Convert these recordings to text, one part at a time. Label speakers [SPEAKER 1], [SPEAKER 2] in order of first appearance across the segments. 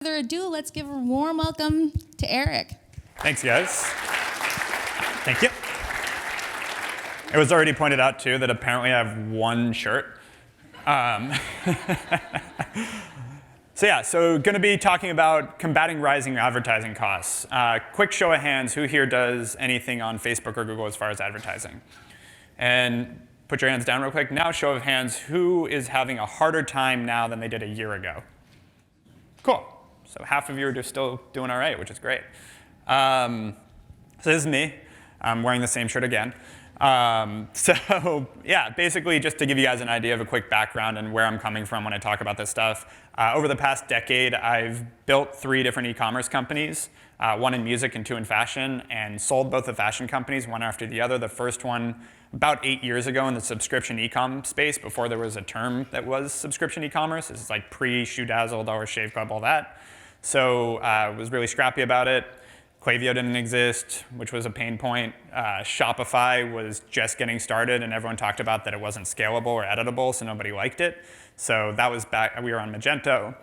[SPEAKER 1] Further ado, let's give a warm welcome to Erik.
[SPEAKER 2] Thanks, guys. Thank you. It was already pointed out, too, that apparently I have one shirt. So going to be talking about combating rising advertising costs. Quick show of hands, who here does anything on Facebook or Google as far as advertising? And put your hands down real quick. Now show of hands, who is having a harder time now than they did a year ago? Cool. So half of you are just still doing all right, which is great. So this is me. I'm wearing the same shirt again. Basically just to give you guys an idea of a quick background and where I'm coming from when I talk about this stuff. Over the past decade, I've built 3 different e-commerce companies, 1 in music and 2 in fashion, and sold both the fashion companies one after the other. The first one about 8 years ago in the subscription e-com space, before there was a term that was subscription e-commerce. This is like pre-Shoe-Dazzle, Dollar Shave Club, all that. So I was really scrappy about it. Klaviyo didn't exist, which was a pain point. Shopify was just getting started, and everyone talked about that it wasn't scalable or editable, so nobody liked it. So that was back, we were on Magento.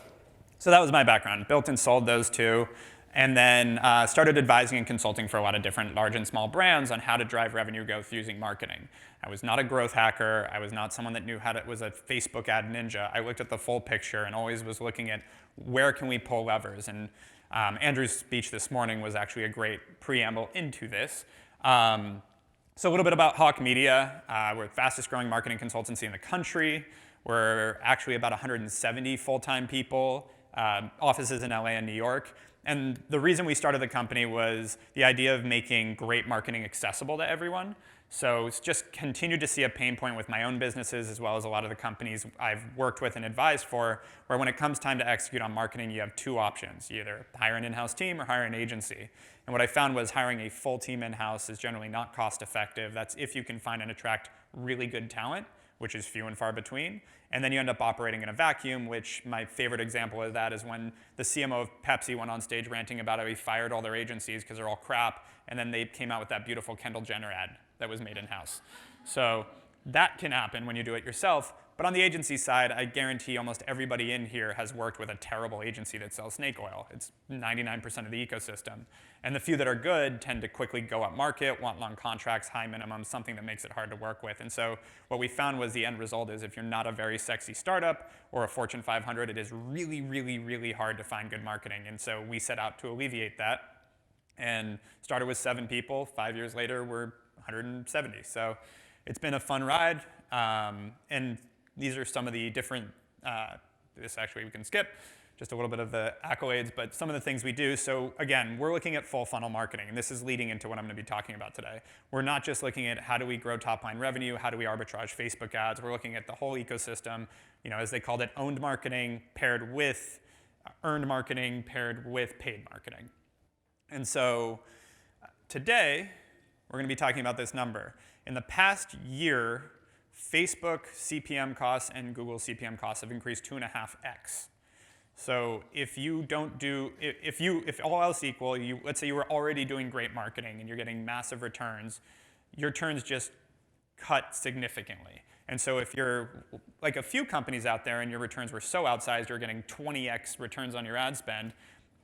[SPEAKER 2] So that was my background. Built and sold those 2, and then started advising and consulting for a lot of different large and small brands on how to drive revenue growth using marketing. I was not a growth hacker. I was not someone that knew how to, was a Facebook ad ninja. I looked at the full picture and always was looking at where can we pull levers. And Andrew's speech this morning was actually a great preamble into this. So a little bit about Hawke Media. We're the fastest growing marketing consultancy in the country. We're actually about 170 full-time people, offices in LA and New York. And the reason we started the company was the idea of making great marketing accessible to everyone. So it's just continued to see a pain point with my own businesses as well as a lot of the companies I've worked with and advised for, where when it comes time to execute on marketing, you have 2 options. You either hire an in-house team or hire an agency. And what I found was hiring a full team in-house is generally not cost effective. That's if you can find and attract really good talent, which is few and far between. And then you end up operating in a vacuum, which my favorite example of that is when the CMO of Pepsi went on stage ranting about how he fired all their agencies because they're all crap, and then they came out with that beautiful Kendall Jenner ad that was made in-house. So that can happen when you do it yourself. But on the agency side, I guarantee almost everybody in here has worked with a terrible agency that sells snake oil. It's 99% of the ecosystem. And the few that are good tend to quickly go up market, want long contracts, high minimums, something that makes it hard to work with. And so what we found was the end result is if you're not a very sexy startup or a Fortune 500, it is really, really, really hard to find good marketing. And so we set out to alleviate that and started with 7 people. 5 years later, we're 170. So it's been a fun ride. And these are some of the different, this actually we can skip, just a little bit of the accolades, but some of the things we do. So again, we're looking at full funnel marketing, and this is leading into what I'm going to be talking about today. We're not just looking at how do we grow top line revenue, how do we arbitrage Facebook ads, we're looking at the whole ecosystem, as they called it, owned marketing paired with earned marketing paired with paid marketing. And so today, we're going to be talking about this number. In the past year, Facebook CPM costs and Google CPM costs have increased 2.5x. So if all else equal, let's say you were already doing great marketing and you're getting massive returns, your returns just cut significantly. And so if you're like a few companies out there and your returns were so outsized, you're getting 20x returns on your ad spend,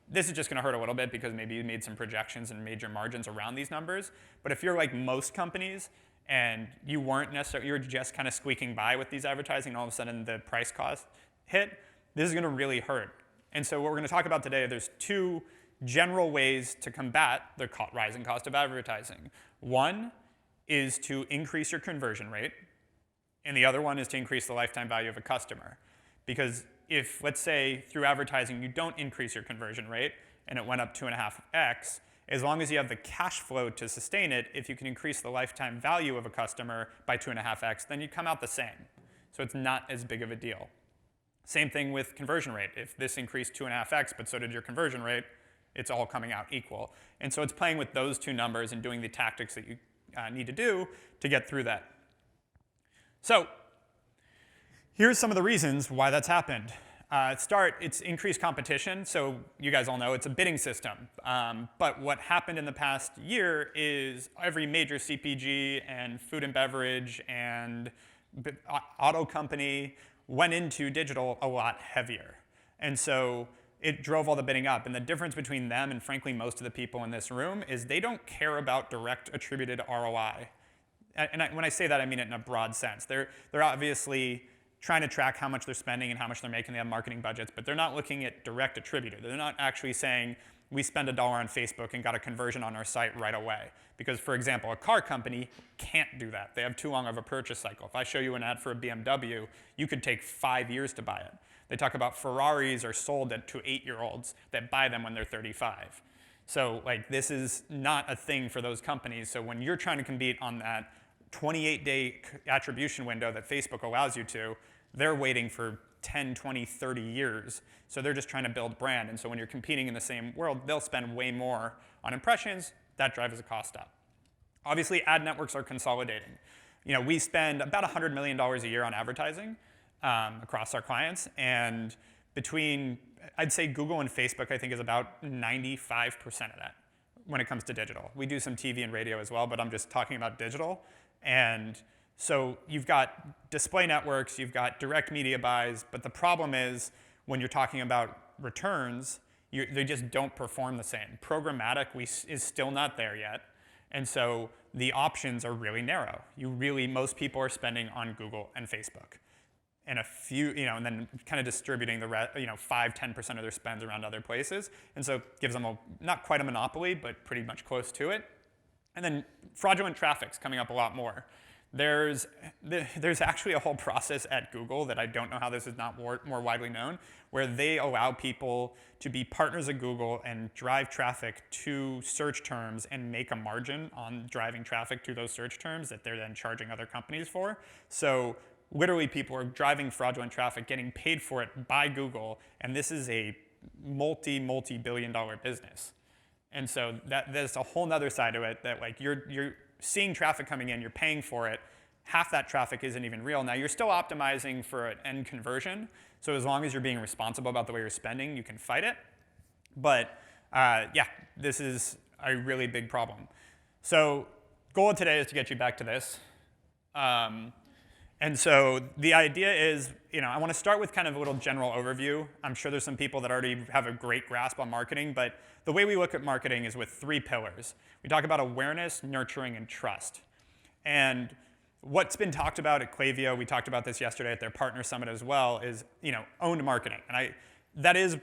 [SPEAKER 2] this is just going to hurt a little bit because maybe you made some projections and made your margins around these numbers. But if you're like most companies and you weren't necessarily, you were just kind of squeaking by with these advertising, and all of a sudden the price cost hit, this is going to really hurt. And so what we're going to talk about today, there's 2 general ways to combat the rising cost of advertising. One is to increase your conversion rate, and the other one is to increase the lifetime value of a customer. Because if, let's say, through advertising you don't increase your conversion rate and it went up 2.5x, as long as you have the cash flow to sustain it, if you can increase the lifetime value of a customer by 2.5x, then you come out the same. So it's not as big of a deal. Same thing with conversion rate. If this increased 2.5x, but so did your conversion rate, it's all coming out equal. And so it's playing with those 2 numbers and doing the tactics that you need to do to get through that. So here's some of the reasons why that's happened. It's increased competition. So you guys all know it's a bidding system. But what happened in the past year is every major CPG and food and beverage and auto company went into digital a lot heavier. And so it drove all the bidding up. And the difference between them and frankly most of the people in this room is they don't care about direct attributed ROI. And when I say that, I mean it in a broad sense. They're obviously trying to track how much they're spending and how much they're making. They have marketing budgets, but they're not looking at direct attributed. They're not actually saying, we spend $1 on Facebook and got a conversion on our site right away. Because, for example, a car company can't do that. They have too long of a purchase cycle. If I show you an ad for a BMW, you could take 5 years to buy it. They talk about Ferraris are sold to 8-year-olds that buy them when they're 35. So like, this is not a thing for those companies. So when you're trying to compete on that 28-day attribution window that Facebook allows you to, they're waiting for 10, 20, 30 years. So they're just trying to build brand. And so when you're competing in the same world, they'll spend way more on impressions. That drives the cost up. Obviously, ad networks are consolidating. We spend about $100 million a year on advertising across our clients. And between, I'd say Google and Facebook, I think is about 95% of that when it comes to digital. We do some TV and radio as well, but I'm just talking about digital. And so you've got display networks, you've got direct media buys, but the problem is when you're talking about returns, they just don't perform the same. Programmatic is still not there yet, and so the options are really narrow. Most people are spending on Google and Facebook, and a few, and then kind of distributing the rest, 5-10% of their spends around other places, and so it gives them not quite a monopoly, but pretty much close to it. And then fraudulent traffic's coming up a lot more. There's actually a whole process at Google that I don't know how this is not more widely known, where they allow people to be partners at Google and drive traffic to search terms and make a margin on driving traffic to those search terms that they're then charging other companies for. So literally people are driving fraudulent traffic, getting paid for it by Google, and this is a multi-billion-dollar business. And so there's a whole nother side to it that like you're seeing traffic coming in, you're paying for it, half that traffic isn't even real. Now you're still optimizing for an end conversion, so as long as you're being responsible about the way you're spending, you can fight it. But yeah, this is a really big problem. So goal of today is to get you back to this. And so the idea is, I want to start with kind of a little general overview. I'm sure there's some people that already have a great grasp on marketing, but the way we look at marketing is with 3 pillars. We talk about awareness, nurturing, and trust. And what's been talked about at Klaviyo, we talked about this yesterday at their partner summit as well, is owned marketing. And that is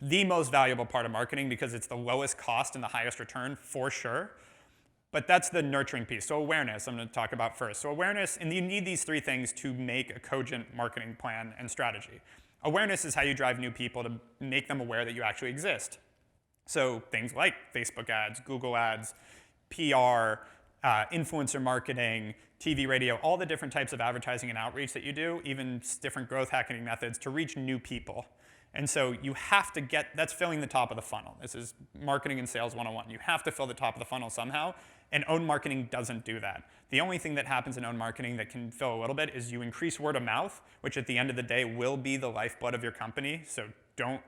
[SPEAKER 2] the most valuable part of marketing because it's the lowest cost and the highest return for sure. But that's the nurturing piece. So awareness, I'm going to talk about first. So awareness, and you need these 3 things to make a cogent marketing plan and strategy. Awareness is how you drive new people to make them aware that you actually exist. So things like Facebook ads, Google ads, PR, influencer marketing, TV, radio, all the different types of advertising and outreach that you do, even different growth hacking methods to reach new people. And so you have to that's filling the top of the funnel. This is marketing and sales 101. You have to fill the top of the funnel somehow, and owned marketing doesn't do that. The only thing that happens in owned marketing that can fill a little bit is you increase word of mouth, which at the end of the day will be the lifeblood of your company, so don't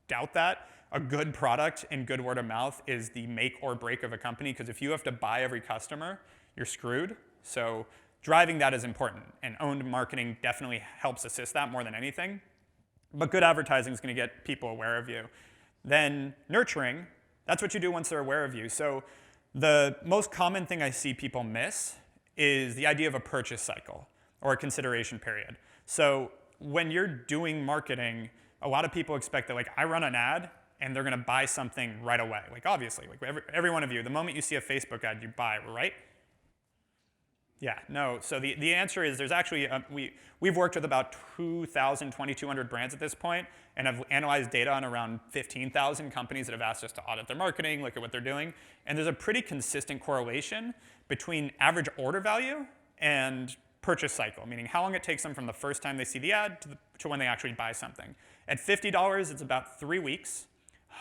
[SPEAKER 2] doubt that. A good product and good word of mouth is the make or break of a company, because if you have to buy every customer, you're screwed. So driving that is important, and owned marketing definitely helps assist that more than anything. But good advertising is going to get people aware of you. Then nurturing, that's what you do once they're aware of you. So the most common thing I see people miss is the idea of a purchase cycle or a consideration period. So when you're doing marketing, a lot of people expect that, like, I run an ad and they're going to buy something right away. Like, obviously, like every one of you, the moment you see a Facebook ad, you buy, right? Yeah, no. So the answer is there's actually, we've worked with about 2,200 brands at this point, and have analyzed data on around 15,000 companies that have asked us to audit their marketing, look at what they're doing. And there's a pretty consistent correlation between average order value and purchase cycle, meaning how long it takes them from the first time they see the ad to when they actually buy something. At $50, it's about 3 weeks.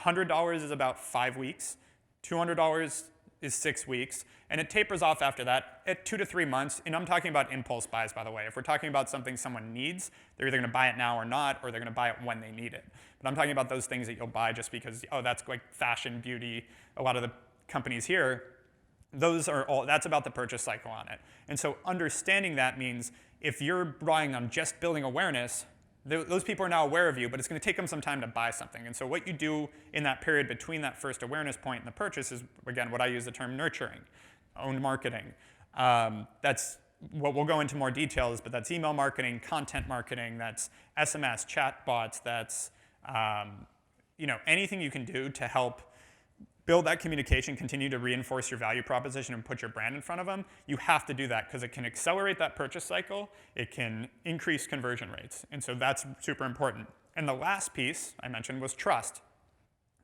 [SPEAKER 2] $100 is about 5 weeks. $200 is 6 weeks, and it tapers off after that at 2 to 3 months. And I'm talking about impulse buys, by the way. If we're talking about something someone needs, they're either going to buy it now or not, or they're going to buy it when they need it. But I'm talking about those things that you'll buy just because, oh, that's like fashion, beauty. A lot of the companies here, that's about the purchase cycle on it. And so understanding that means if you're relying on just building awareness, Those people are now aware of you, but it's going to take them some time to buy something. And so what you do in that period between that first awareness point and the purchase is, again, what I use the term nurturing, owned marketing. That's what we'll go into more details, but that's email marketing, content marketing, that's SMS, chat bots, that's anything you can do to help build that communication, continue to reinforce your value proposition and put your brand in front of them. You have to do that because it can accelerate that purchase cycle. It can increase conversion rates. And so that's super important. And the last piece I mentioned was trust.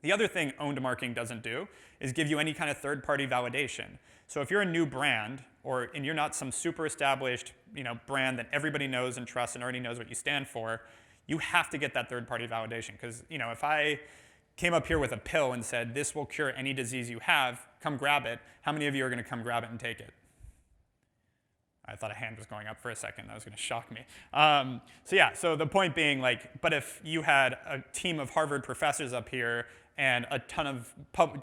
[SPEAKER 2] The other thing owned marketing doesn't do is give you any kind of third-party validation. So if you're a new brand and you're not some super established brand that everybody knows and trusts and already knows what you stand for, you have to get that third-party validation. Because if I came up here with a pill and said, this will cure any disease you have, come grab it, how many of you are going to come grab it and take it? I thought a hand was going up for a second. That was going to shock me. So the point being, but if you had a team of Harvard professors up here and a ton of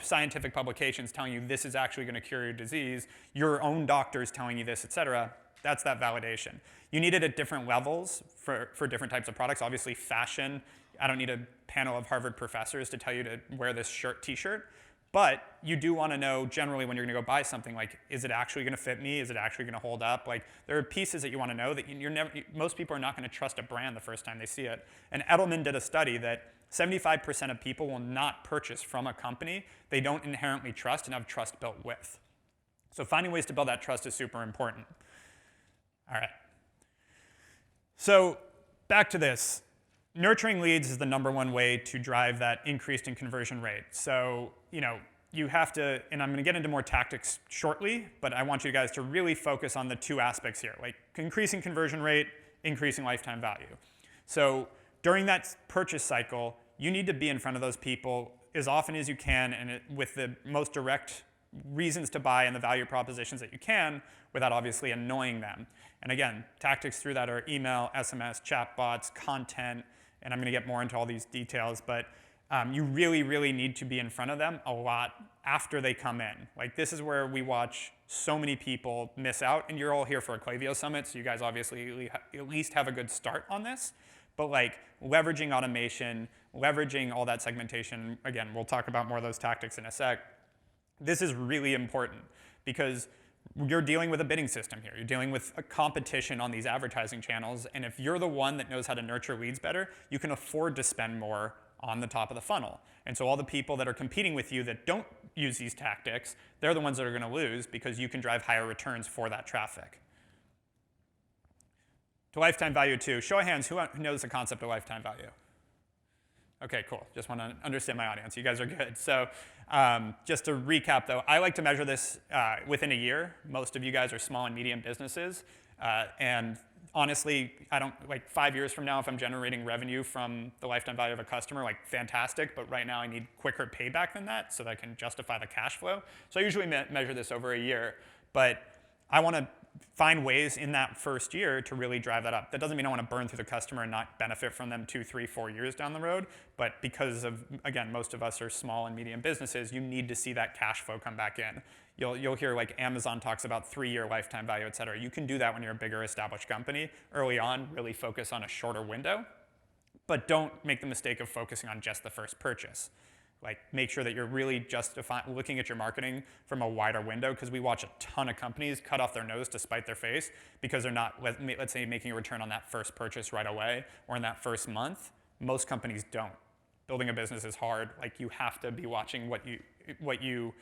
[SPEAKER 2] scientific publications telling you this is actually going to cure your disease, your own doctors telling you this, et cetera, that's that validation. You need it at different levels for different types of products. Obviously, fashion, I don't need a panel of Harvard professors to tell you to wear this t-shirt. But you do want to know generally when you're going to go buy something, is it actually going to fit me? Is it actually going to hold up? There are pieces that you want to know that most people are not going to trust a brand the first time they see it. And Edelman did a study that 75% of people will not purchase from a company they don't inherently trust and have trust built with. So finding ways to build that trust is super important. All right. So back to this. Nurturing leads is the #1 way to drive that increased in conversion rate. So, you have to, and I'm going to get into more tactics shortly, but I want you guys to really focus on the two aspects here, increasing conversion rate, increasing lifetime value. So during that purchase cycle, you need to be in front of those people as often as you can and with the most direct reasons to buy and the value propositions that you can without obviously annoying them. And again, tactics through that are email, SMS, chatbots, content, and I'm going to get more into all these details, but you really, really need to be in front of them a lot after they come in. This is where we watch so many people miss out, and you're all here for a Klaviyo Summit, so you guys obviously at least have a good start on this. But leveraging automation, leveraging all that segmentation, again, we'll talk about more of those tactics in a sec. This is really important because you're dealing with a bidding system here. You're dealing with a competition on these advertising channels. And if you're the one that knows how to nurture leads better, you can afford to spend more on the top of the funnel. And so all the people that are competing with you that don't use these tactics, they're the ones that are going to lose because you can drive higher returns for that traffic. To lifetime value too. Show of hands, who knows the concept of lifetime value? Okay, cool. Just want to understand my audience. You guys are good. So just to recap, though, I like to measure this within a year. Most of you guys are small and medium businesses. And honestly, I don't 5 years from now, if I'm generating revenue from the lifetime value of a customer, fantastic. But right now, I need quicker payback than that so that I can justify the cash flow. So I usually measure this over a year. But I want to find ways in that first year to really drive that up. That doesn't mean I want to burn through the customer and not benefit from them 2, 3, 4 years down the road. But because of, again, most of us are small and medium businesses, you need to see that cash flow come back in. You'll hear Amazon talks about 3-year lifetime value, et cetera. You can do that when you're a bigger established company. Early on, really focus on a shorter window. But don't make the mistake of focusing on just the first purchase. Make sure that you're really looking at your marketing from a wider window, because we watch a ton of companies cut off their nose to spite their face because they're not, let's say, making a return on that first purchase right away or in that first month. Most companies don't. Building a business is hard. You have to be watching what you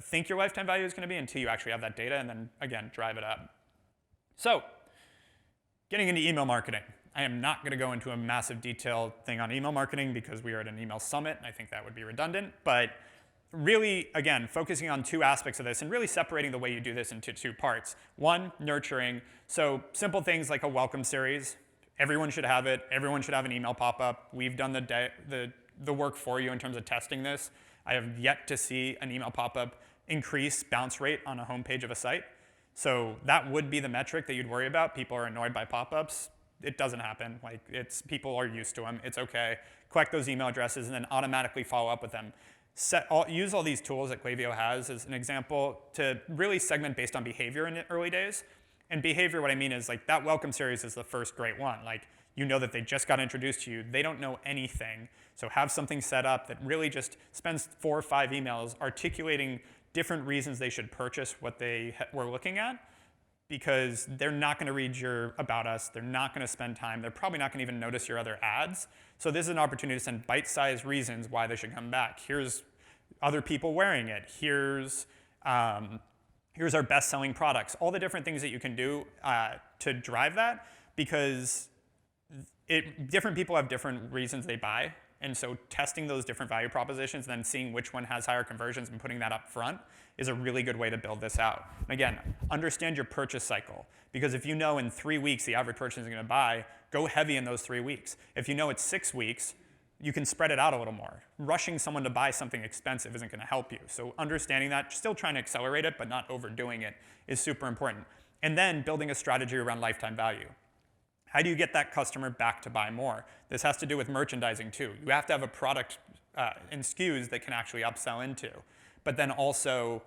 [SPEAKER 2] think your lifetime value is going to be until you actually have that data, and then, again, drive it up. So, getting into email marketing. I am not going to go into a massive detailed thing on email marketing because we are at an email summit, and I think that would be redundant. But really, again, focusing on two aspects of this and really separating the way you do this into two parts. One, nurturing. So simple things like a welcome series. Everyone should have it. Everyone should have an email pop-up. We've done the work for you in terms of testing this. I have yet to see an email pop-up increase bounce rate on a homepage of a site. So that would be the metric that you'd worry about. People are annoyed by pop-ups. It doesn't happen. People are used to them. It's okay. Collect those email addresses and then automatically follow up with them. Use all these tools that Klaviyo has as an example to really segment based on behavior in the early days. And behavior, what I mean is that welcome series is the first great one. You know that they just got introduced to you. They don't know anything. So have something set up that really just spends 4 or 5 emails articulating different reasons they should purchase what they were looking at, because they're not going to read your About Us. They're not going to spend time. They're probably not going to even notice your other ads. So this is an opportunity to send bite-sized reasons why they should come back. Here's other people wearing it. Here's our best-selling products. All the different things that you can do to drive that, because different people have different reasons they buy. And so testing those different value propositions and then seeing which one has higher conversions and putting that up front is a really good way to build this out. And again, understand your purchase cycle. Because if you know in 3 weeks the average person is going to buy, go heavy in those 3 weeks. If you know it's 6 weeks, you can spread it out a little more. Rushing someone to buy something expensive isn't going to help you. So understanding that, still trying to accelerate it, but not overdoing it, is super important. And then building a strategy around lifetime value. How do you get that customer back to buy more? This has to do with merchandising too. You have to have a product and SKUs that can actually upsell into. But then also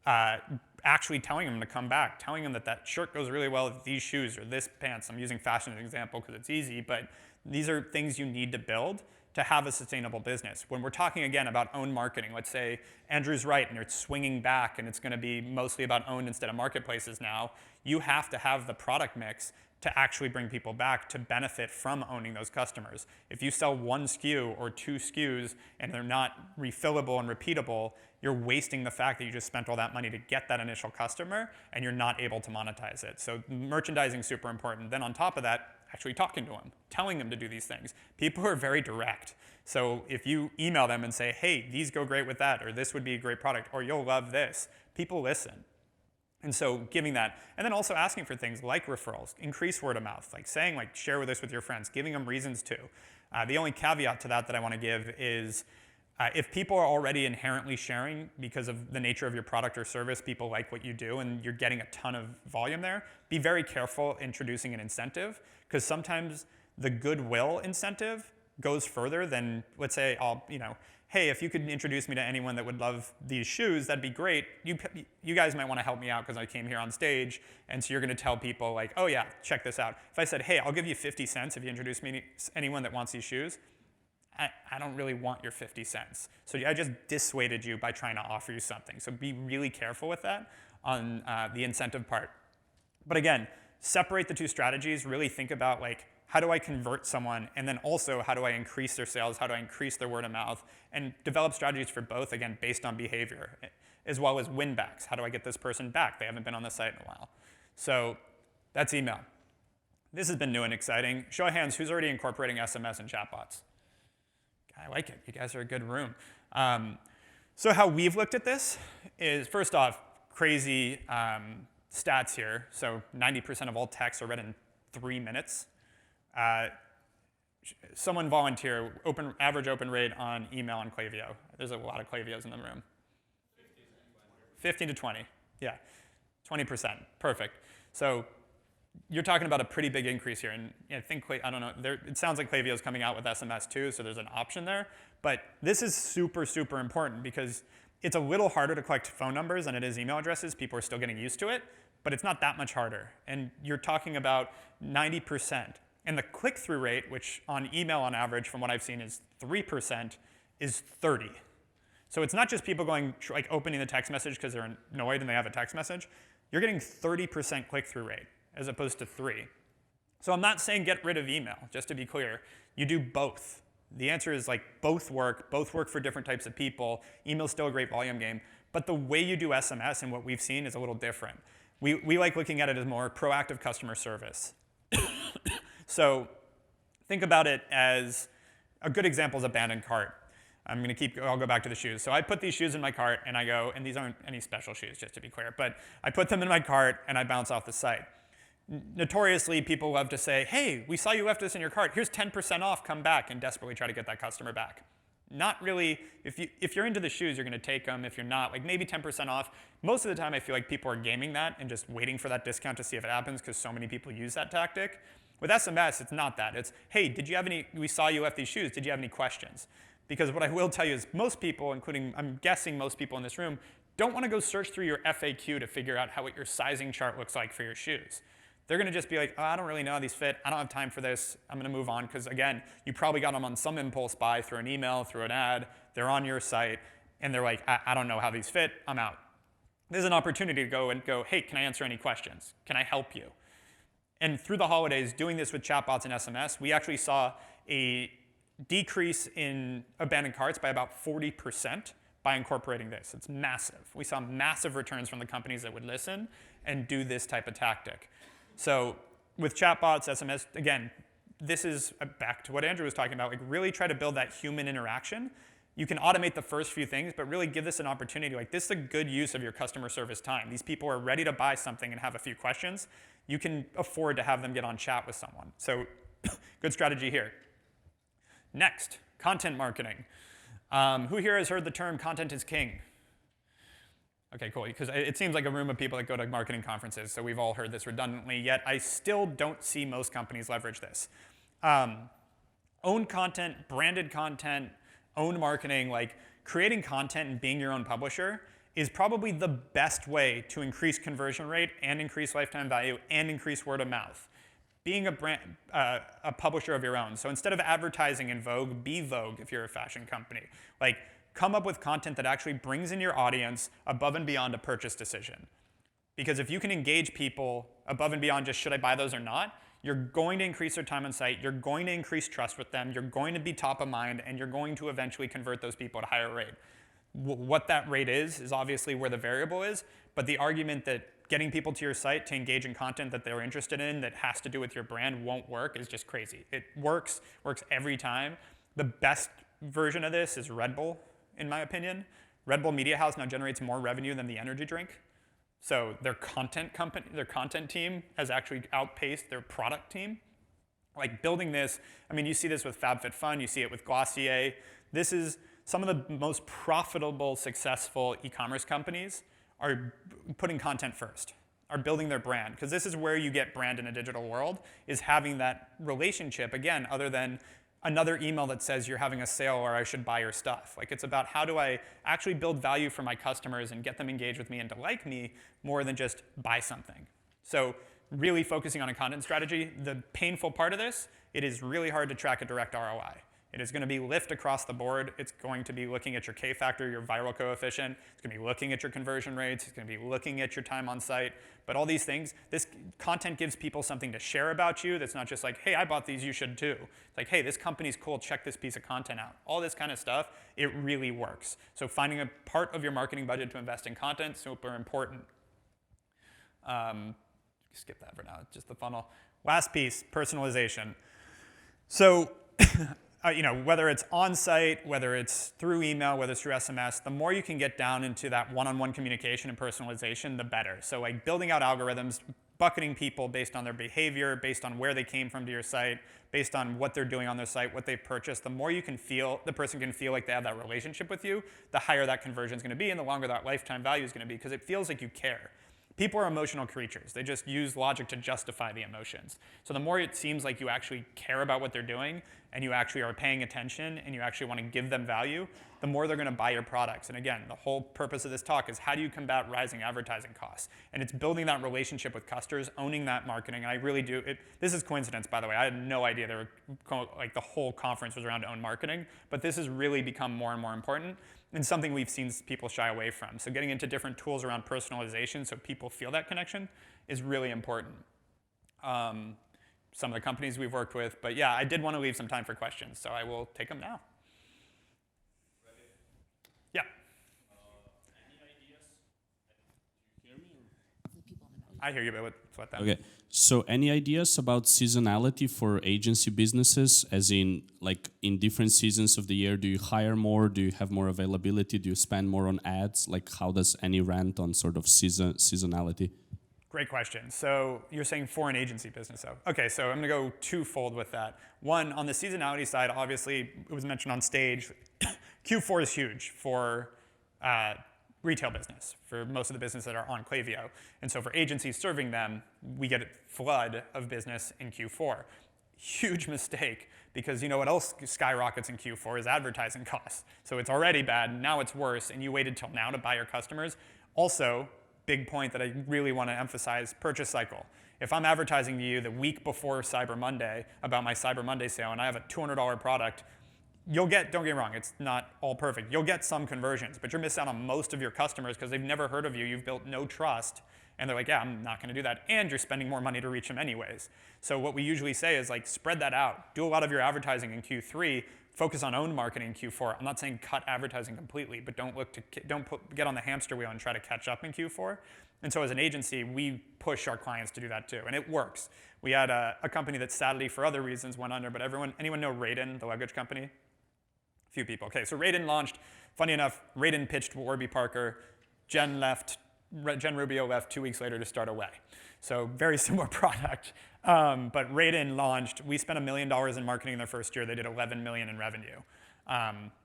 [SPEAKER 2] actually telling them to come back, telling them that that shirt goes really well with these shoes or this pants. I'm using fashion as an example because it's easy, but these are things you need to build to have a sustainable business. When we're talking again about owned marketing, let's say Andrew's right and it's swinging back and it's going to be mostly about owned instead of marketplaces now, you have to have the product mix to actually bring people back to benefit from owning those customers. If you sell 1 SKU or 2 SKUs and they're not refillable and repeatable, you're wasting the fact that you just spent all that money to get that initial customer and you're not able to monetize it. So merchandising is super important. Then on top of that, actually talking to them, telling them to do these things. People are very direct. So if you email them and say, hey, these go great with that, or this would be a great product, or you'll love this, people listen. And so giving that, and then also asking for things like referrals, increase word of mouth, like saying, like, share with this with your friends, giving them reasons to. The only caveat to that I want to give is if people are already inherently sharing because of the nature of your product or service, people like what you do and you're getting a ton of volume there, be very careful introducing an incentive, because sometimes the goodwill incentive goes further than, let's say, hey, if you could introduce me to anyone that would love these shoes, that'd be great. You guys might want to help me out because I came here on stage, and so you're going to tell people like, oh yeah, check this out. If I said, hey, I'll give you 50 cents if you introduce me to anyone that wants these shoes, I don't really want your 50 cents. So I just dissuaded you by trying to offer you something. So be really careful with that on the incentive part. But again, separate the two strategies, really think about like, how do I convert someone? And then also, how do I increase their sales? How do I increase their word of mouth? And develop strategies for both, again, based on behavior, as well as win backs. How do I get this person back? They haven't been on the site in a while. So that's email. This has been new and exciting. Show of hands, who's already incorporating SMS and chatbots? I like it. You guys are a good room. So how we've looked at this is, first off, crazy stats here. So 90% of all texts are read in 3 minutes. Someone volunteer, average open rate on email on Klaviyo. There's a lot of Klaviyo's in the room. 15 to 20, yeah. 20%, perfect. So you're talking about a pretty big increase here. And I think, I don't know, it sounds like Klaviyo is coming out with SMS too, so there's an option there. But this is super, super important because it's a little harder to collect phone numbers than it is email addresses. People are still getting used to it, but it's not that much harder. And you're talking about 90%. And the click-through rate, which on email on average, from what I've seen, is 3%, is 30. So it's not just people going, like opening the text message because they're annoyed and they have a text message. You're getting 30% click-through rate as opposed to 3. So I'm not saying get rid of email, just to be clear. You do both. The answer is like both work for different types of people. Email's still a great volume game, but the way you do SMS and what we've seen is a little different. We like looking at it as more proactive customer service. So think about it as a good example is abandoned cart. I'll go back to the shoes. So I put these shoes in my cart and I go, and these aren't any special shoes, just to be clear, but I put them in my cart and I bounce off the site. Notoriously, people love to say, hey, we saw you left this in your cart. Here's 10% off, come back, and desperately try to get that customer back. Not really, if you're into the shoes, you're gonna take them. If you're not, like maybe 10% off. Most of the time, I feel like people are gaming that and just waiting for that discount to see if it happens because so many people use that tactic. With SMS, it's not that. It's, hey, we saw you left these shoes. Did you have any questions? Because what I will tell you is most people, including, I'm guessing most people in this room, don't want to go search through your FAQ to figure out what your sizing chart looks like for your shoes. they're going to just be like, oh, I don't really know how these fit. I don't have time for this. I'm going to move on because, again, you probably got them on some impulse buy through an email, through an ad. They're on your site, and they're like, I don't know how these fit. I'm out. There's an opportunity to go, hey, can I answer any questions? Can I help you? And through the holidays, doing this with chatbots and SMS, we actually saw a decrease in abandoned carts by about 40% by incorporating this. It's massive. We saw massive returns from the companies that would listen and do this type of tactic. So with chatbots, SMS, again, this is back to what Andrew was talking about, like really try to build that human interaction. You can automate the first few things, but really give this an opportunity. Like, this is a good use of your customer service time. These people are ready to buy something and have a few questions. You can afford to have them get on chat with someone. So good strategy here. Next, content marketing. Who here has heard the term content is king? Okay, cool, because it seems like a room of people that go to marketing conferences, so we've all heard this redundantly, yet I still don't see most companies leverage this. Own content, branded content, own marketing, like creating content and being your own publisher is probably the best way to increase conversion rate and increase lifetime value and increase word of mouth. Being a publisher of your own. So instead of advertising in Vogue, be Vogue if you're a fashion company. Like, come up with content that actually brings in your audience above and beyond a purchase decision. Because if you can engage people above and beyond just should I buy those or not, you're going to increase their time on site, you're going to increase trust with them, you're going to be top of mind, and you're going to eventually convert those people at a higher rate. What that rate is obviously where the variable is, but the argument that getting people to your site to engage in content that they're interested in that has to do with your brand won't work is just crazy. It works every time. The best version of this is Red Bull, in my opinion. Red Bull Media House now generates more revenue than the energy drink. So their content team has actually outpaced their product team. Like, building this, I mean, you see this with FabFitFun, you see it with Glossier. This is some of the most profitable, successful e-commerce companies are putting content first, are building their brand, because this is where you get brand in a digital world, is having that relationship, again, other than another email that says you're having a sale or I should buy your stuff. Like, it's about how do I actually build value for my customers and get them engaged with me and to like me more than just buy something. So really focusing on a content strategy. The painful part of this, it is really hard to track a direct ROI. It is going to be lift across the board. It's going to be looking at your K factor, your viral coefficient. It's going to be looking at your conversion rates. It's going to be looking at your time on site. But all these things, this content gives people something to share about you that's not just like, hey, I bought these, you should too. It's like, hey, this company's cool, check this piece of content out. All this kind of stuff, it really works. So finding a part of your marketing budget to invest in content, super important. Skip that for now, just the funnel. Last piece, personalization. So, whether it's on-site, whether it's through email, whether it's through SMS, the more you can get down into that one-on-one communication and personalization, the better. So like building out algorithms, bucketing people based on their behavior, based on where they came from to your site, based on what they're doing on their site, what they've purchased, the more you can feel, the person can feel like they have that relationship with you, the higher that conversion is going to be and the longer that lifetime value is going to be, because it feels like you care. People are emotional creatures. They just use logic to justify the emotions. So the more it seems like you actually care about what they're doing and you actually are paying attention and you actually want to give them value, the more they're going to buy your products. And again, the whole purpose of this talk is how do you combat rising advertising costs? And it's building that relationship with customers, owning that marketing. And I really do. This is coincidence, by the way. I had no idea the whole conference was around own marketing. But this has really become more and more important and something we've seen people shy away from. So getting into different tools around personalization so people feel that connection is really important. Some of the companies we've worked with. But yeah, I did want to leave some time for questions, so I will take them now.
[SPEAKER 3] Ready?
[SPEAKER 2] Yeah.
[SPEAKER 3] Any ideas? Do you hear me?
[SPEAKER 2] I hear you, but let's let that.
[SPEAKER 3] Okay. So any ideas about seasonality for agency businesses, as in like in different seasons of the year, do you hire more? Do you have more availability? Do you spend more on ads? Like how does any rant on sort of seasonality?
[SPEAKER 2] Great question. So you're saying for an agency business, though. Okay, so I'm going to go twofold with that. One, on the seasonality side, obviously, it was mentioned on stage, Q4 is huge for retail business, for most of the business that are on Klaviyo. And so for agencies serving them, we get a flood of business in Q4. Huge mistake, because you know what else skyrockets in Q4 is advertising costs. So it's already bad, now it's worse, and you waited till now to buy your customers. Also, big point that I really want to emphasize, purchase cycle. If I'm advertising to you the week before Cyber Monday about my Cyber Monday sale and I have a $200 product, you'll get, don't get me wrong, it's not all perfect. You'll get some conversions, but you're missing out on most of your customers because they've never heard of you. You've built no trust. And they're like, yeah, I'm not going to do that. And you're spending more money to reach them anyways. So what we usually say is like, spread that out. Do a lot of your advertising in Q3. Focus on owned marketing in Q4. I'm not saying cut advertising completely, but don't get on the hamster wheel and try to catch up in Q4. And so as an agency, we push our clients to do that too, and it works. We had a company that sadly, for other reasons, went under. But anyone know Raiden, the luggage company? A few people. Okay, so Raiden launched. Funny enough, Raiden pitched to Warby Parker. Jen Rubio left 2 weeks later to start Away. So very similar product. But Raiden launched, we spent $1 million in marketing in their first year. They did $11 million in revenue.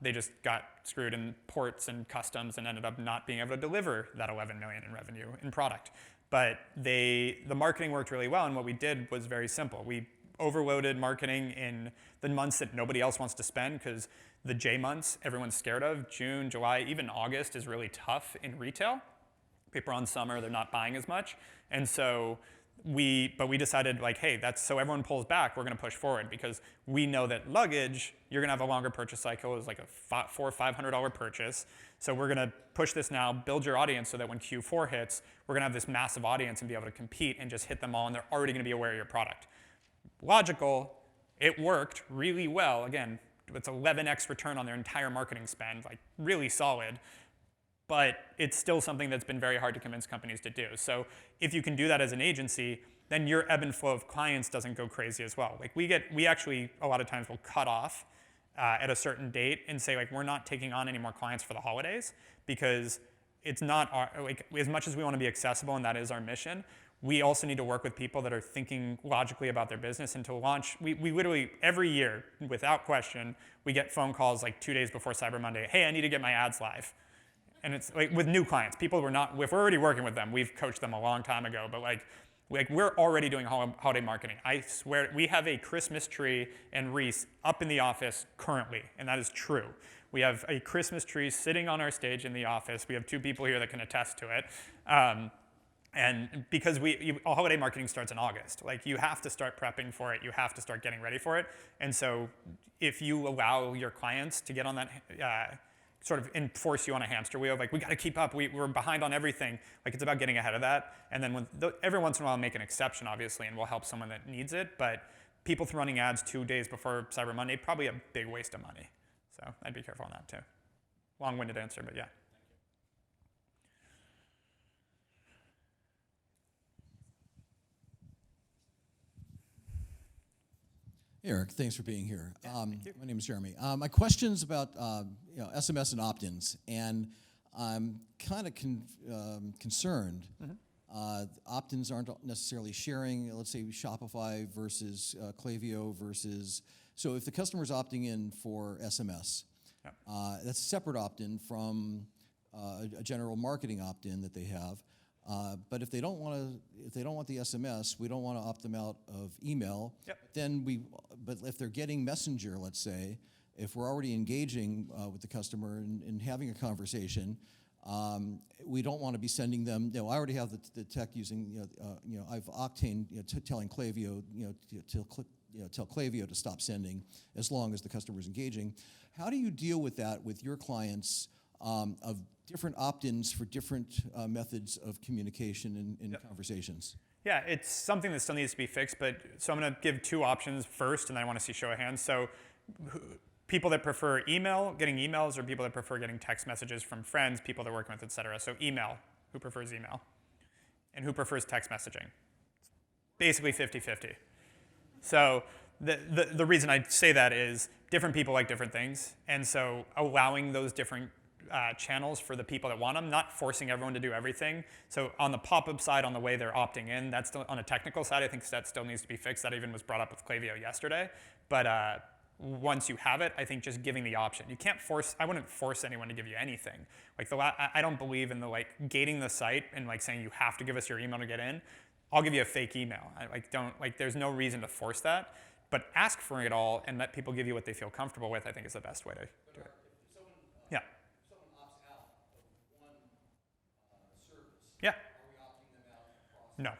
[SPEAKER 2] They just got screwed in ports and customs and ended up not being able to deliver that $11 million in revenue in product. But the marketing worked really well, and what we did was very simple. We overloaded marketing in the months that nobody else wants to spend, because the J months everyone's scared of, June, July, even August is really tough in retail. People are on summer, they're not buying as much. And so we decided like, hey, that's so everyone pulls back, we're gonna push forward, because we know that luggage, you're gonna have a longer purchase cycle. It's like a $400 or $500 purchase. So we're gonna push this now, build your audience so that when Q4 hits, we're gonna have this massive audience and be able to compete and just hit them all, and they're already gonna be aware of your product. Logical, it worked really well. Again, it's 11x return on their entire marketing spend, like really solid. But it's still something that's been very hard to convince companies to do. So if you can do that as an agency, then your ebb and flow of clients doesn't go crazy as well. Like we actually a lot of times will cut off at a certain date and say like, we're not taking on any more clients for the holidays, because it's not like, as much as we want to be accessible and that is our mission, we also need to work with people that are thinking logically about their business. And to launch, we literally every year, without question, we get phone calls like 2 days before Cyber Monday. Hey, I need to get my ads live. And it's like with new clients, people if we're already working with them, we've coached them a long time ago, but like we're already doing holiday marketing. I swear, we have a Christmas tree and wreath up in the office currently, and that is true. We have a Christmas tree sitting on our stage in the office. We have 2 people here that can attest to it. And because holiday marketing starts in August, like you have to start prepping for it, you have to start getting ready for it. And so if you allow your clients to get on that, sort of enforce you on a hamster wheel, like we got to keep up, we're behind on everything, like it's about getting ahead of that. And then every once in a while I'll make an exception, obviously, and we'll help someone that needs it. But people running ads 2 days before Cyber Monday, probably a big waste of money. So I'd be careful on that too. Long-winded answer, but yeah.
[SPEAKER 4] Erik, thanks for being here.
[SPEAKER 2] Thank you.
[SPEAKER 4] My name is Jeremy. My question's about SMS and Optins, and I'm kind of concerned. Opt-ins aren't necessarily sharing, let's say Shopify versus Klaviyo versus, so if the customer's opting in for SMS,
[SPEAKER 2] Yep.
[SPEAKER 4] That's a separate opt-in from a general marketing opt-in that they have. But if they don't want the SMS, we don't want to opt them out of email.
[SPEAKER 2] Yep.
[SPEAKER 4] But if they're getting Messenger, let's say, if we're already engaging with the customer and having a conversation, we don't want to be sending them. I already have the tech using. I've Octane telling Klaviyo, tell Klaviyo to stop sending as long as the customer is engaging. How do you deal with that with your clients of different opt-ins for different methods of communication and
[SPEAKER 2] Yep.
[SPEAKER 4] conversations?
[SPEAKER 2] Yeah, it's something that still needs to be fixed, so I'm going to give 2 options first, and then I want to see show of hands. So people that prefer getting emails, or people that prefer getting text messages from friends, people they're working with, et cetera. So email, who prefers email? And who prefers text messaging? Basically 50-50. So the reason I say that is different people like different things, and so allowing those different channels for the people that want them, not forcing everyone to do everything. So on the pop-up side, on the way they're opting in, that's still, on a technical side, I think that still needs to be fixed. That even was brought up with Klaviyo yesterday. But once you have it, I think just giving the option. You can't force, I wouldn't force anyone to give you anything. Like I don't believe in the gating the site and saying you have to give us your email to get in. I'll give you a fake email. There's no reason to force that. But ask for it all and let people give you what they feel comfortable with, I think is the best way to do it. Yeah.
[SPEAKER 4] Someone opts out of one service.
[SPEAKER 2] Yeah. No.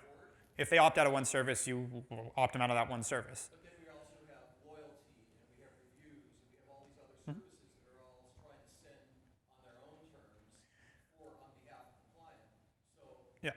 [SPEAKER 2] If they opt out of one service, you will opt them out of that one service.
[SPEAKER 4] But then we also have loyalty, and we have reviews, and we have all these other services that are all trying to send on their own terms on behalf of the client. So
[SPEAKER 2] Yeah.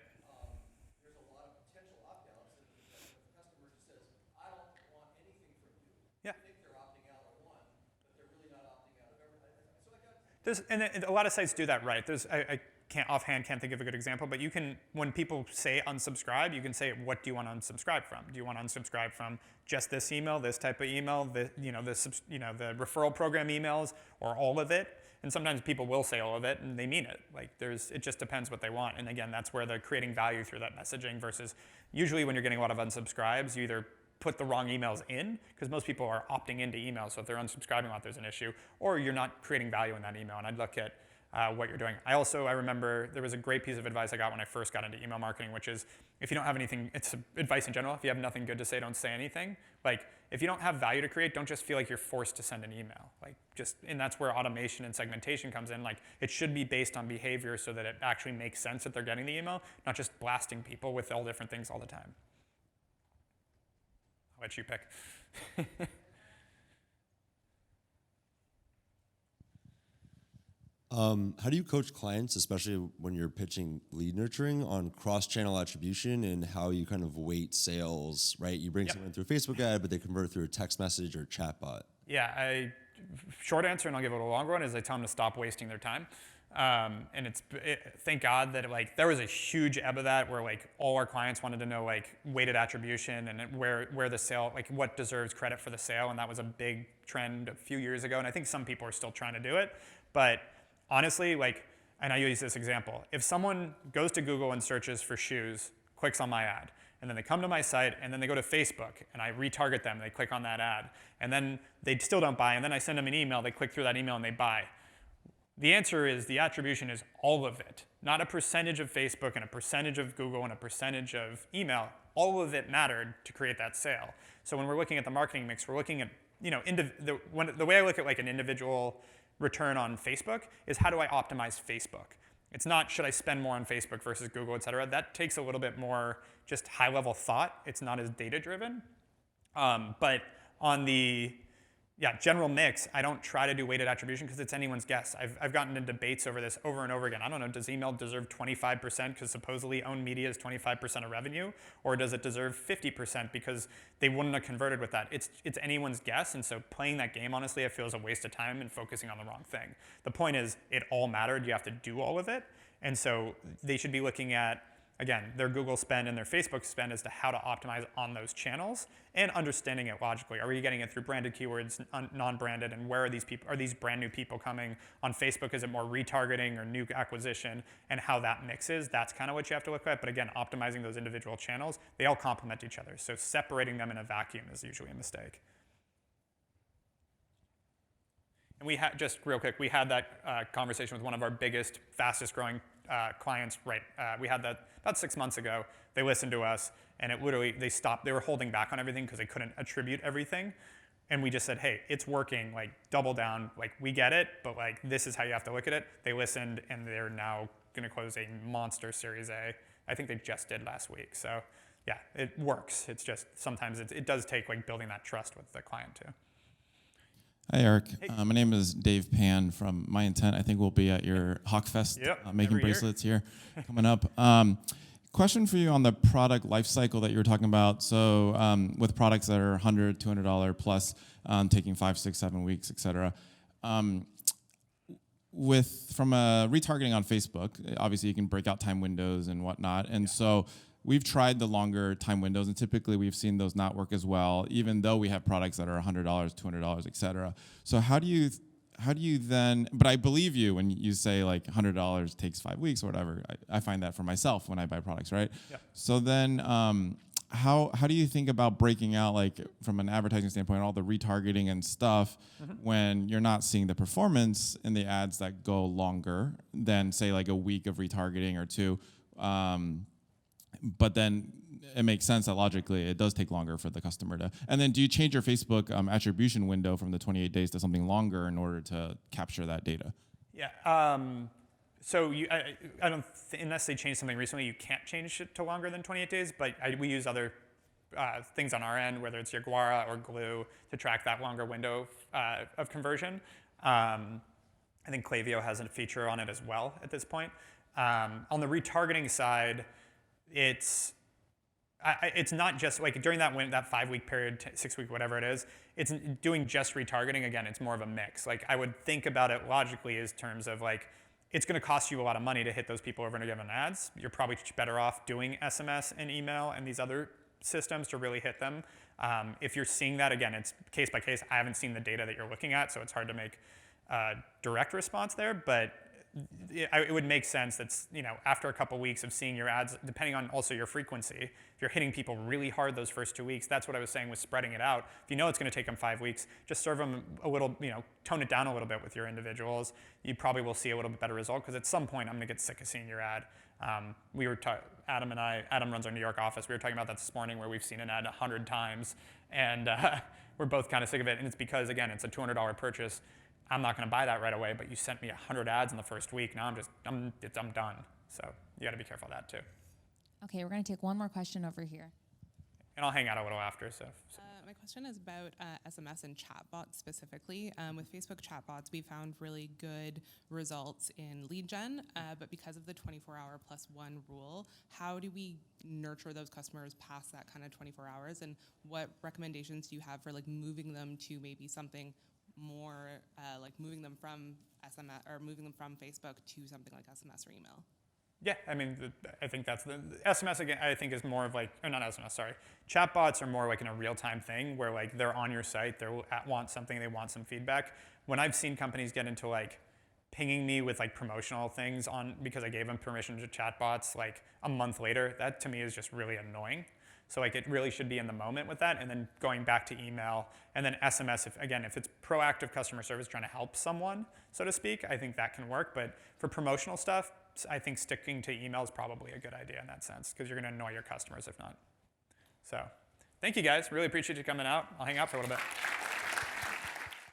[SPEAKER 4] there's a lot of potential opt-outs, and if the customer just says, I don't want anything from you,
[SPEAKER 2] Yeah.
[SPEAKER 4] I think they're opting out of one, but they're really not opting out of everything. So I got
[SPEAKER 2] And a lot of sites do that right. I can't think of a good example, but you can, when people say unsubscribe, you can say, what do you want to unsubscribe from? Do you want to unsubscribe from just this email, this type of email, the referral program emails, or all of it? And sometimes people will say all of it, and they mean it. Like it just depends what they want. And again, that's where they're creating value through that messaging versus usually when you're getting a lot of unsubscribes, you either put the wrong emails in, because most people are opting into emails, so if they're unsubscribing a lot, there's an issue, or you're not creating value in that email, and I'd look at what you're doing. I remember there was a great piece of advice I got when I first got into email marketing, which is if you don't have anything, it's advice in general, if you have nothing good to say, don't say anything. Like, if you don't have value to create, don't just feel like you're forced to send an email. And that's where automation and segmentation comes in. Like, it should be based on behavior so that it actually makes sense that they're getting the email, not just blasting people with all different things all the time. I'll let you pick.
[SPEAKER 5] How do you coach clients, especially when you're pitching lead nurturing, on cross-channel attribution and how you kind of weight sales, right? You bring someone through a Facebook ad, but they convert through a text message or chatbot.
[SPEAKER 2] Yeah, short answer, and I'll give it a longer one, is I tell them to stop wasting their time. And thank God that there was a huge ebb of that where all our clients wanted to know weighted attribution and where the sale, what deserves credit for the sale, and that was a big trend a few years ago, and I think some people are still trying to do it, but honestly, and I use this example, if someone goes to Google and searches for shoes, clicks on my ad, and then they come to my site, and then they go to Facebook, and I retarget them, they click on that ad, and then they still don't buy, and then I send them an email, they click through that email, and they buy. The answer is the attribution is all of it, not a percentage of Facebook and a percentage of Google and a percentage of email. All of it mattered to create that sale. So when we're looking at the marketing mix, we're looking at, the way I look at an individual return on Facebook is how do I optimize Facebook? It's not should I spend more on Facebook versus Google, et cetera. That takes a little bit more just high-level thought. It's not as data-driven. But on the general mix, I don't try to do weighted attribution because it's anyone's guess. I've gotten in debates over this over and over again. I don't know, does email deserve 25% because supposedly owned media is 25% of revenue? Or does it deserve 50% because they wouldn't have converted with that? It's anyone's guess, and so playing that game, honestly, I feel is a waste of time and focusing on the wrong thing. The point is, it all mattered. You have to do all of it. And so they should be looking at, again, their Google spend and their Facebook spend as to how to optimize on those channels and understanding it logically. Are you getting it through branded keywords, non-branded, and where are these people? Are these brand new people coming? On Facebook, is it more retargeting or new acquisition, and how that mixes? That's kind of what you have to look at. But again, optimizing those individual channels, they all complement each other. So separating them in a vacuum is usually a mistake. And we had, just real quick, we had that conversation with one of our biggest, fastest growing clients, we had that about 6 months ago. They listened to us, and it literally, they stopped. They were holding back on everything because they couldn't attribute everything. And we just said, hey, it's working, double down, we get it, but this is how you have to look at it. They listened, and they're now gonna close a monster Series A. I think they just did last week. So yeah, it works. It's just, sometimes it does take building that trust with the client too.
[SPEAKER 6] Hi, Eric.
[SPEAKER 2] Hey.
[SPEAKER 6] My name is Dave Pan from My Intent. I think we'll be at your Hawke Fest making bracelets here coming up. Question for you on the product life cycle that you were talking about. So with products that are $100, $200 plus, taking 5, 6, 7 weeks, et cetera. From a retargeting on Facebook, obviously you can break out time windows and whatnot. And so we've tried the longer time windows, and typically we've seen those not work as well, even though we have products that are $100, $200, et cetera. So how do you then, but I believe you when you say $100 takes 5 weeks or whatever. I find that for myself when I buy products, right?
[SPEAKER 2] Yeah.
[SPEAKER 6] So then how do you think about breaking out, from an advertising standpoint, all the retargeting and stuff when you're not seeing the performance in the ads that go longer than say a week of retargeting or two? But then it makes sense that logically it does take longer for the customer to. And then do you change your Facebook attribution window from the 28 days to something longer in order to capture that data?
[SPEAKER 2] Yeah. So I don't unless they change something recently, you can't change it to longer than 28 days. But we use other things on our end, whether it's Yaguara or Glue, to track that longer window of conversion. I think Klaviyo has a feature on it as well at this point. On the retargeting side, it's not just like during that 5-week period, 6-week, whatever it is, it's doing just retargeting. Again, it's more of a mix. Like I would think about it logically as terms of like, it's going to cost you a lot of money to hit those people over and given ads. You're probably better off doing SMS and email and these other systems to really hit them. If you're seeing that, again, it's case by case. I haven't seen the data that you're looking at, so it's hard to make a direct response there, but it would make sense that after a couple weeks of seeing your ads, depending on also your frequency, if you're hitting people really hard those first 2 weeks, that's what I was saying with spreading it out. If you know it's going to take them 5 weeks, just serve them a little, tone it down a little bit with your individuals. You probably will see a little bit better result because at some point I'm going to get sick of seeing your ad. Adam runs our New York office. We were talking about that this morning where we've seen an ad 100 times and we're both kind of sick of it. And it's because, again, it's a $200 purchase. I'm not going to buy that right away, but you sent me 100 ads in the first week. Now I'm done. So you got to be careful of that too.
[SPEAKER 1] Okay, we're going to take one more question over here.
[SPEAKER 2] And I'll hang out a little after. So.
[SPEAKER 7] My question is about SMS and chatbots specifically. With Facebook chatbots, we found really good results in lead gen, but because of the 24-hour plus one rule, how do we nurture those customers past that kind of 24 hours? And what recommendations do you have for like moving them to maybe something more like moving them from SMS or moving them from Facebook to something like SMS or email?
[SPEAKER 2] Yeah, I mean, I think that's the SMS again. I think is more of like, or not SMS, sorry. Chatbots are more like in a real-time thing where like they're on your site, they want something, they want some feedback. When I've seen companies get into like pinging me with like promotional things on because I gave them permission to chatbots like a month later, that to me is just really annoying. So like it really should be in the moment with that, and then going back to email, and then SMS. If it's proactive customer service trying to help someone, so to speak, I think that can work. But for promotional stuff, I think sticking to email is probably a good idea in that sense because you're going to annoy your customers if not. So thank you guys. Really appreciate you coming out. I'll hang out for a little bit.